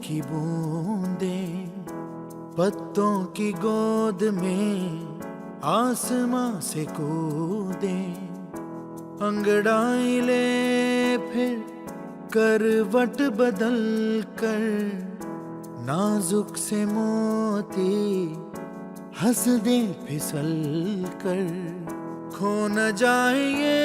की बूंदें पत्तों की गोद में आसमां से कूदे, अंगड़ाई ले फिर करवट बदल कर, नाजुक से मोती हंस दे फिसल कर, खो न जाए ये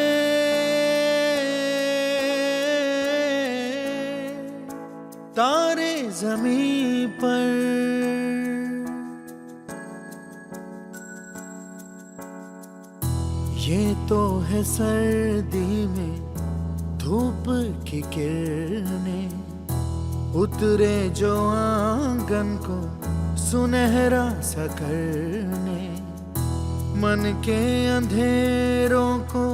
तारे ज़मीं पर। ये तो है सर्दी में धूप की किरणें, उतरे जो आंगन को सुनहरा सा करने, मन के अंधेरों को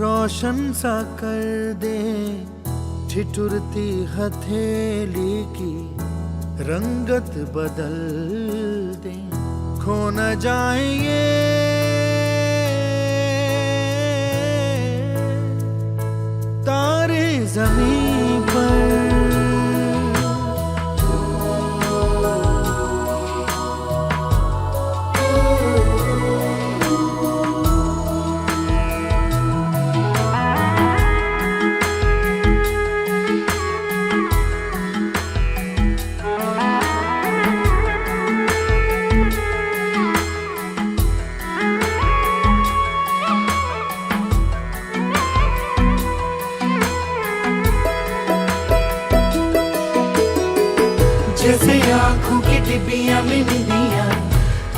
रोशन सा कर दे, ठिठुरती हथेली की रंगत बदल दे, खो न जाए ये तारे ज़मीं पर। जैसे आँखों की डिबिया में निंदिया,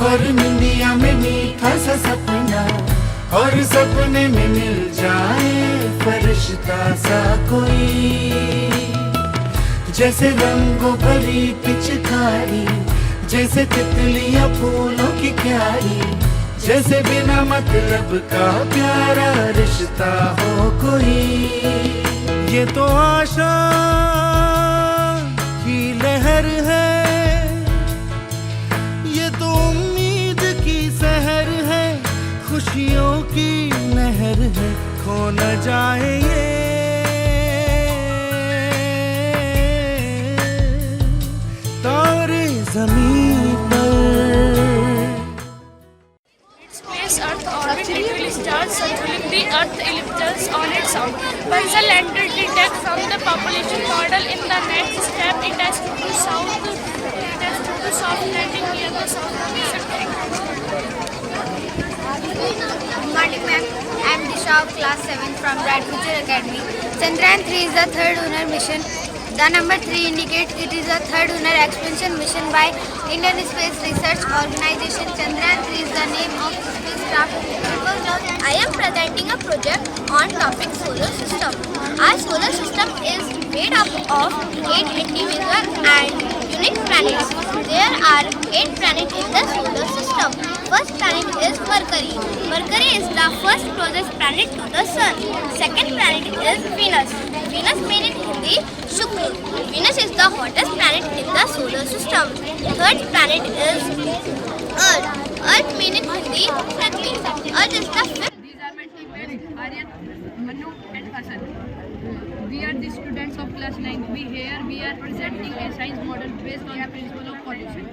और निंदिया में मीठा सा सपना, और सपने में मिल जाए फरिश्ता सा कोई। जैसे रंगों भरी पिचकारी, जैसे तितलियां फूलों की क्यारी, जैसे बिना मतलब का प्यारा रिश्ता हो कोई। ये तो आशा की लहर है, ये तो उम्मीद की सहर है, खुशियों की लहर है, खो न जाए ये तारे ज़मीं पर। Space Earth orbit, it will start circling the Earth ellipses on its own. Once the lander detects from the population model, in the next step, it has to do soft landing near the south position. Good morning, ma'am. I am Disha of class 7 from Bright Future Academy. Chandrayaan 3 is the third lunar mission. The number 3 indicates it is the third lunar expansion mission by Indian Space Research Organization. Chandrayaan 3 is the name of spacecraft. I am presenting a project on topic solar system. Our solar system is made up of 8 individual and unique planets. There are 8 planets in the solar system. First planet is Mercury. Mercury is the first closest planet to the Sun. Second planet is Venus. Venus means in Hindi Shukra. Venus is the hottest planet in the solar system. Third planet is Earth. Earth means in Hindi Prithvi. Earth is the fifth. These are my teammates Aryan, Manu and Hasan. We are the students of class 9. We are presenting a science model based on the principle of pollution.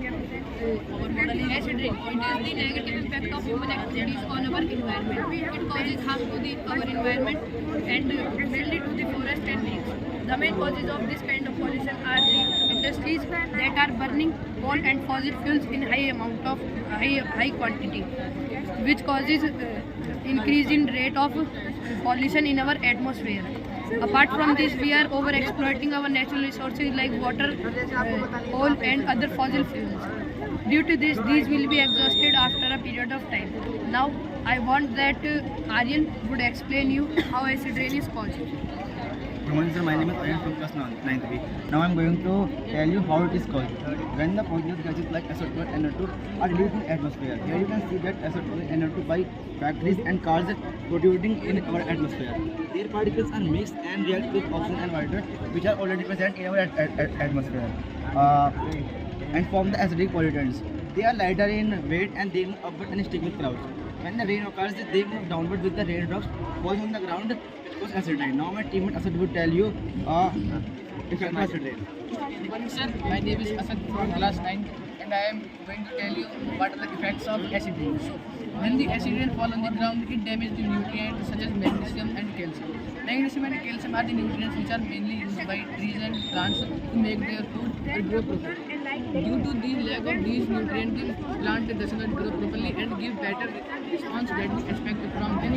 Our model is acid rain. It is the negative impact of human activities on our environment. It causes harm to our environment and mainly to the forest and lakes. The main causes of this kind of pollution are the industries that are burning coal and fossil fuels in high quantity, which causes increase in rate of pollution in our atmosphere. Apart from this, we are over exploiting our natural resources like water, coal and other fossil fuels. Due to this, these will be exhausted after a period of time. Now, I want that Aryan would explain you how acid rain is caused. Good morning, sir. My name is Aryan from class 9th B. Now I am going to tell you how it is caused. When the poisonous gases like SO2 and NO2 are released in the atmosphere, here you can see that SO2 and NO2 by factories and cars polluting in our atmosphere. Their particles are mixed and react with oxygen and water, which are already present in our atmosphere, and form the acidic pollutants. They are lighter in weight and they move upward and stick with clouds. When the rain occurs, they move downward with the raindrops falling on the ground was acid rain. Now my teammate Asad will tell you effect of acid rain. Good morning, sir. My name is Asad from class 9, and I am going to tell you what are the effects of acid rain. So, when the acid rain fall on the ground, it damages the nutrients such as magnesium and calcium. Magnesium and calcium are the nutrients which are mainly used by trees and plants to make their food or grow properly. Due to the lack of these nutrients, the plant does not grow properly and give better response that we expect from them.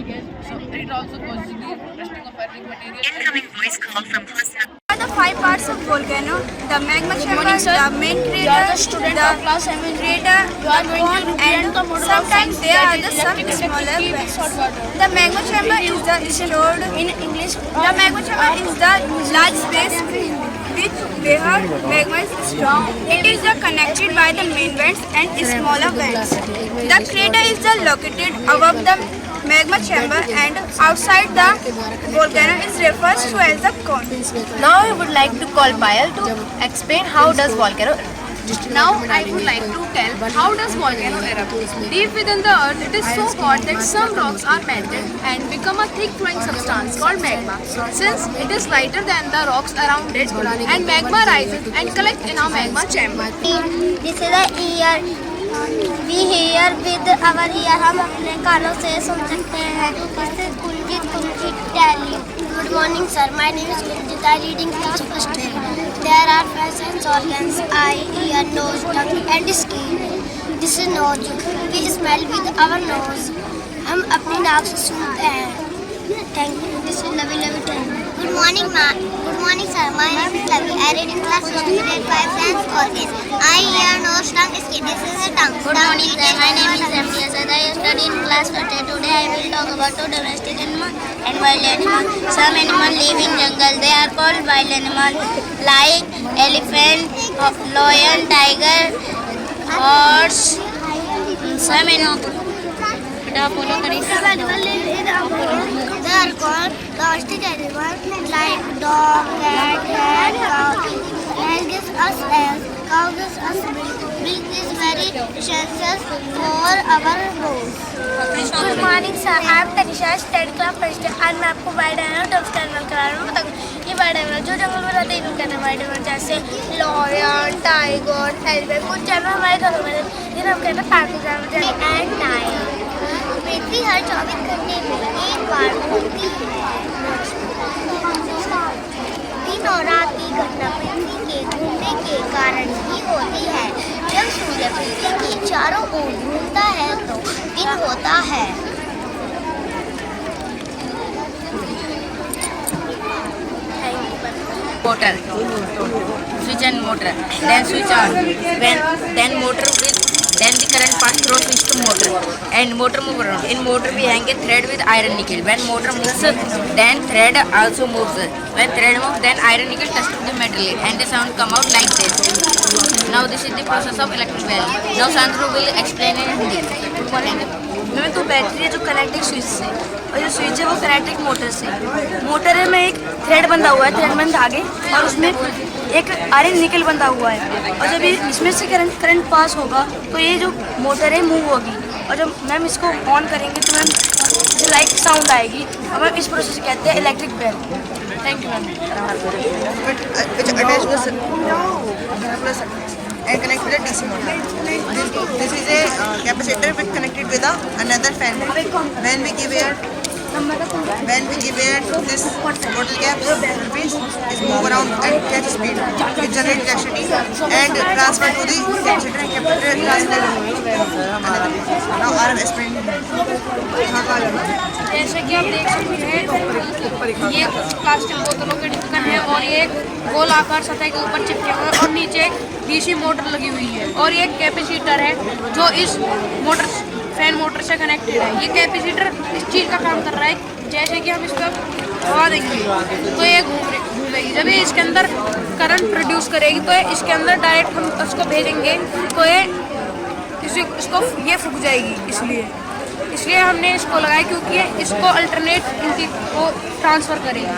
So, it also causes the rusting of organic material. Incoming voice call from Husna. Are the 5 parts of volcano: the magma chamber, morning, sir. the main You are crater, the student of class 7. crater, You are the going to cone, represent and the model of sometimes science there that are is the some electric smaller electricity with vents. hot water. The magma chamber is the stored In English, The magma chamber is the large space which where magma is stored. It is connected by the main vents and smaller vents. The crater is located above the magma chamber and outside the volcano is referred to as the cone. Now I would like to call Payal to explain how does volcano. Now I would like to tell how does volcano erupt. Deep within the earth, it is so hot that some rocks are melted and become a thick flowing substance called magma. Since it is lighter than the rocks around it, and magma rises and collects in a magma chamber. This is the ear. We hear with our ear. हम अपने कानों से सुन सकते हैं. This is Kunjit Tally. Good morning, sir. My name is Kunjit. I reading class first grade. There are 5 sense organs: eye, ear, nose, tongue, and skin. This is nose. We smell with our nose. हम अपनी नाक से सूंघते हैं. Thank you. This is Lavi Tally. Good morning, Good morning, sir. My name is Lavi. I read in class 1 grade 5 sense organs: eye, ear, nose, tongue, skin. This is the tongue. Good morning, sir. My name is Ramli Asad. I study in class 1. Today I will talk about 2 domestic animals and wild animals. Some animals live in jungle. They are called wild animals, like elephant, lion, tiger, horse. Some animals. They are called domestic animals like dog, cat, cat, cow. Cat gives us eggs. Cow gives us milk. Milk is very essential for our bones. Good morning, sir. I am Tanisha, study class first. आज मैं आपको wild animal dogs का animal करा रहा हूँ. ये wild animal जो जंगल में रहते हैं इनका नाम वाइल्ड एनिमल, जैसे लॉयन, टाइगर, एलिफेंट. कुछ जानवर हमारे घरों में जिन्हें हम कहते हैं पालतू जानवर, जैसे एंड टाइगर. पृथ्वी हर 24 घंटे में एक बार घूमती है. दिन और रात की घटना पृथ्वी के घूमने के कारण ही होती है. जब सूर्य पृथ्वी के चारों ओर घूमता है तो दिन होता है. Motor. Switch and motor. Then switch on. Then motor with. Then the current pass through switch to motor. And motor move around. In motor we hang a thread with iron nickel. When motor moves, then thread also moves. When thread moves, then iron nickel touch to the metal and the sound come out like this. Now this is the process of electric wiring. Now Sandro will explain in Hindi. Good morning. में तो battery है जो connecting switch से, और जो switch है वो connecting motor से. मोटर में एक थ्रेड बंधा हुआ है, थ्रेड बंध धागे, और उसमें एक आयरन निकल बंधा हुआ है. और जब ये इसमें से करंट पास होगा तो ये जो मोटर है मूव होगी, और जब मैम इसको ऑन करेंगे तो मैम जैसे लाइट साउंड आएगी. और मैम इस प्रोसेस कहते हैं electric bell. Thank you ma'am. and connect with a DC motor. This is a capacitor with connected with another fan. When we give air to this bottle cap, the piece is move around and catch speed. It generates electricity and transfer to the capacitor, and capacitor is another piece. Now I am explaining. जैसे कि आप देख सकते हैं, ये plastic बोतलों के ढक्कन है और ये गोल आकार सतह के ऊपर चिपके हुए हैं और नीचे डीसी मोटर लगी हुई है. और ये कैपेसिटर है जो इस मोटर फैन मोटर से कनेक्टेड है. ये कैपेसिटर इस चीज़ का काम कर रहा है. जैसे कि हम इसको हवा देंगे तो ये घूमेगी. जब ये इसके अंदर करंट प्रोड्यूस करेगी तो इसके अंदर डायरेक्ट हम उसको भेजेंगे तो ये इसको ये फूक जाएगी. इसलिए हमने इसको लगाया क्योंकि ये इसको अल्टरनेट को ट्रांसफ़र करेगा.